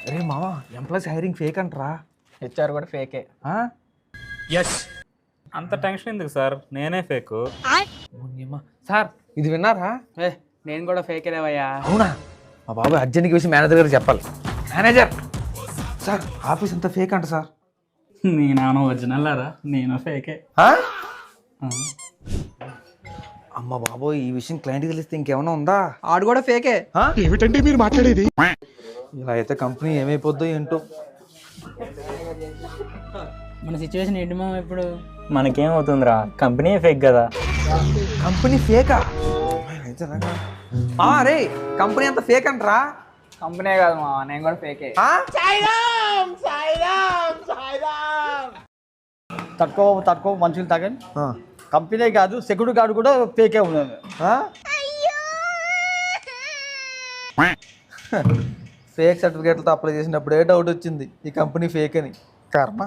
అరే మావా employees hiring fake అంటరా. HR కూడా ఫేకే. అంత టెన్షన్ ఎందుకు సార్, నేనే ఫేక్. సార్ ఇది విన్నారా? ఏ నేను కూడా ఫేకేలేవయ్యా. అవునా? మా బాబు అర్జెంట్కి విషయం మేనేజర్ గారికి చెప్పాలి. మేనేజర్ సార్ ఆఫీస్ అంతా ఫేక్ అంట సార్. నేనేమన్నా ఒరిజినల్ రా, నేను ఫేకే. ఆ? అమ్మ బాబోయ్, ఈ విషయం క్లయింట్కి తెలిస్తే ఇంకేమైనా ఉందా? ఆడు కూడా ఫేకే. ఏమిటండి మీరు మాట్లాడేది? ఇలా అయితే కంపెనీ ఏమైపోద్దో ఏంటో. మన సిచ్యువేషన్ ఏంటి మామ ఇప్పుడు? మనకేమవుతుందిరా, కంపెనీ ఫేక్ కదా. కంపెనీ ఫేకా? రే కంపెనీ అంతా ఫేక్ అంటరా. కంపెనీ కాదు మామ, నేను కూడా ఫేకే. తక్కువ మనుషులు తాగండి. కంపెనీ కాదు, సెక్యూరిటీ గార్డు కూడా ఫేకే ఉన్నాను. ఫేక్ సర్టిఫికేట్లతో అప్లై చేసినప్పుడు ఏ డౌట్ వచ్చింది ఈ కంపెనీ ఫేక్ అని. కర్మ.